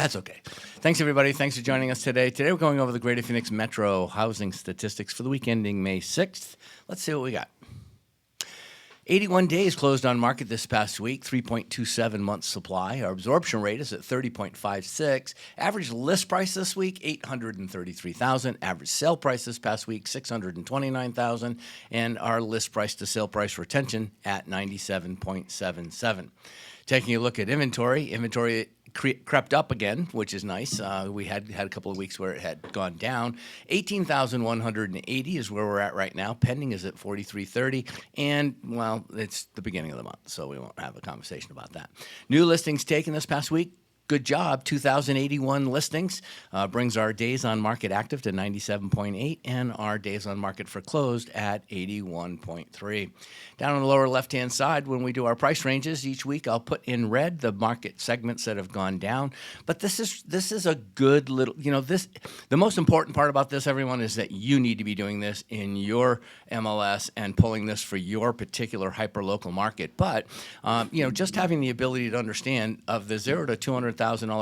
That's okay. Thanks, everybody. Thanks for joining us today. Today, we're going over the Greater Phoenix Metro housing statistics for the week ending May 6th. Let's see what we got. 81 days closed on market this past week, 3.27 months supply. Our absorption rate is at 30.56. Average list price this week, $833,000. Average sale price this past week, $629,000. And our list price to sale price retention at 97.77. Taking a look at inventory crept up again, which is nice. We had a couple of weeks where it had gone down. 18,180 is where we're at right now. Pending is at 4,330, and, well, it's the beginning of the month, so we won't have a conversation about that. New listings taken this past week. Good job. 2,081 listings brings our days on market active to 97.8 and our days on market for closed at 81.3. Down on the lower left-hand side, when we do our price ranges each week, I'll put in red the market segments that have gone down. But this is a good little, the most important part about this, everyone, is that you need to be doing this in your MLS and pulling this for your particular hyper-local market. But, just having the ability to understand of the $0 to $200,000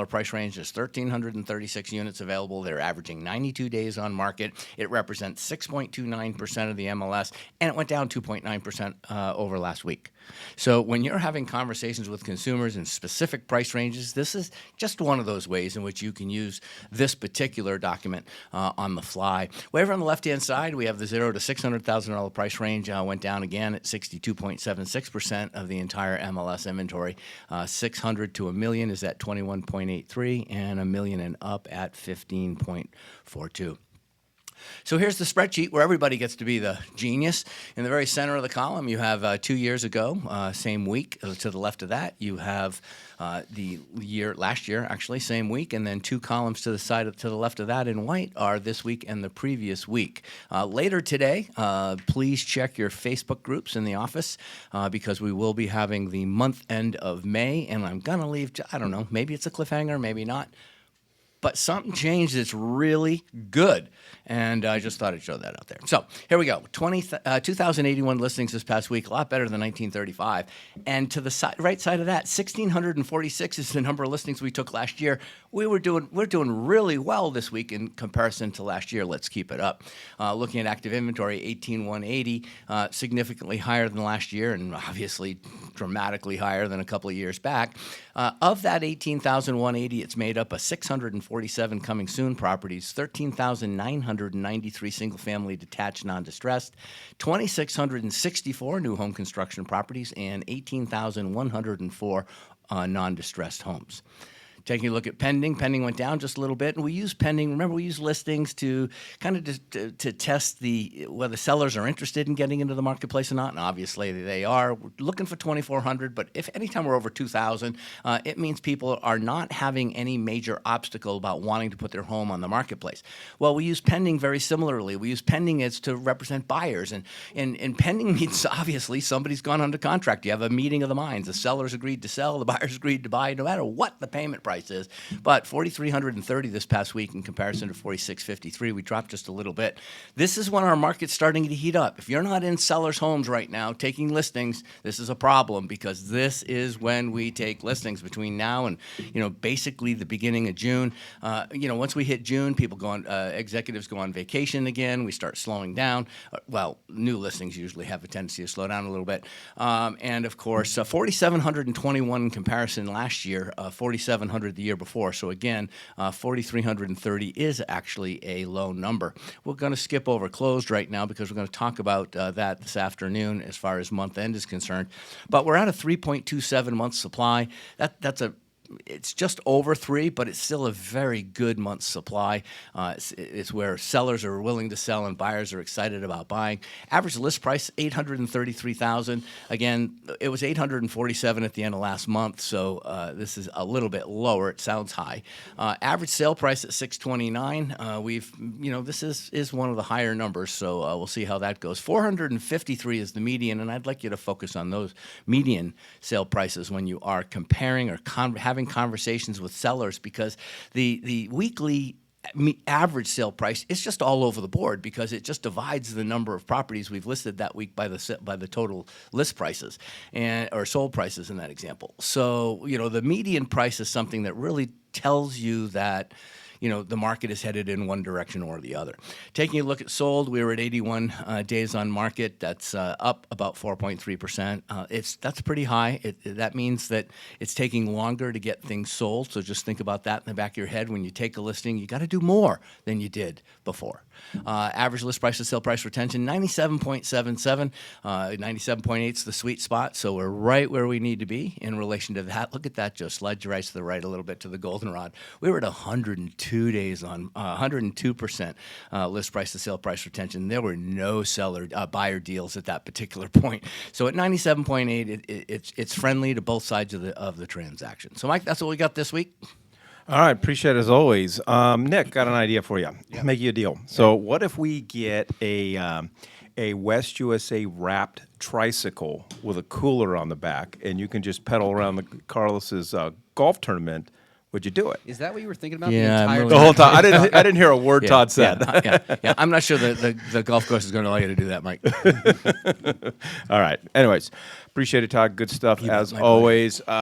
price range, there's 1,336 units available. They're averaging 92 days on market. It represents 6.29% of the MLS, and it went down 2.9% over last week. So when you're having conversations with consumers in specific price ranges, this is just one of those ways in which you can use this particular document on the fly. Way over on the left-hand side, we have the $0 to $600,000 price range. Went down again at 62.76% of the entire MLS inventory. 600 to $1 million is at 21.83, and $1 million and up at 15.42. So here's the spreadsheet where everybody gets to be the genius. In the very center of the column, you have 2 years ago, same week. To the left of that, you have the year last year, actually, same week, and then 2 columns to the left of that in white are this week and the previous week. Later today, please check your Facebook groups in the office because we will be having the month end of May, and I'm going to leave, I don't know, maybe it's a cliffhanger, maybe not. But something changed that's really good, and I just thought I'd show that out there. So here we go. 2,081 listings this past week, a lot better than 1935. And to the right side of that, 1,646 is the number of listings we took last year. We're doing really well this week in comparison to last year. Let's keep it up. Looking at active inventory, 18,180, significantly higher than last year, and obviously dramatically higher than a couple of years back. Of that 18,180, it's made up of 647 coming soon properties, 13,993 single-family detached non-distressed, 2,664 new home construction properties, and 18,104 non-distressed homes. Taking a look at pending. Pending went down just a little bit, and we use pending. Remember, we use listings to kind of to test whether sellers are interested in getting into the marketplace or not, and obviously they are. We're looking for 2,400, but if anytime we're over 2,000, it means people are not having any major obstacle about wanting to put their home on the marketplace. Well, we use pending very similarly. We use pending as to represent buyers, and pending means obviously somebody's gone under contract. You have a meeting of the minds. The sellers agreed to sell, the buyers agreed to buy, no matter what the payment price is. But 4,330 this past week in comparison to 4,653. We dropped just a little bit. This is when our market's starting to heat up. If you're not in sellers' homes right now taking listings, this is a problem because this is when we take listings between now and, basically the beginning of June. Once we hit June, executives go on vacation again. We start slowing down. New listings usually have a tendency to slow down a little bit. And of course, 4,721 in comparison last year, 4,700 the year before. So again, 4,330 is actually a low number. We're going to skip over closed right now because we're going to talk about that this afternoon as far as month end is concerned. But we're at a 3.27 month supply. It's just over 3, but it's still a very good month's supply. It's where sellers are willing to sell and buyers are excited about buying. Average list price, $833,000. Again, it was $847 at the end of last month, so this is a little bit lower. It sounds high. Average sale price at $629. This is one of the higher numbers, so we'll see how that goes. $453 is the median, and I'd like you to focus on those median sale prices when you are comparing or having conversations with sellers, because the weekly average sale price, it's just all over the board because it just divides the number of properties we've listed that week by the total list prices or sold prices in that example. So, the median price is something that really tells you that the market is headed in one direction or the other. Taking a look at sold, we were at 81 days on market. That's up about 4.3%. That's pretty high. That means that it's taking longer to get things sold. So just think about that in the back of your head. When you take a listing, you got to do more than you did before. Average list price to sale price retention, 97.77. 97.8 is the sweet spot. So we're right where we need to be in relation to that. Look at that, Joe. Slide your right to the right a little bit to the goldenrod. We were at 102 days on 102% list price to sale price retention. There were no buyer deals at that particular point. So at 97.8, it's friendly to both sides of the transaction. So Mike, that's what we got this week. All right, appreciate it as always. Nick, got an idea for you. Yeah. Make you a deal. So what if we get a West USA wrapped tricycle with a cooler on the back, and you can just pedal around the Carlos's golf tournament? Would you do it? Is that what you were thinking about? Yeah, The whole time. I didn't hear a word Todd said. Yeah. I'm not sure the golf course is going to allow you to do that, Mike. All right. Anyways, appreciate it, Todd. Good stuff as always.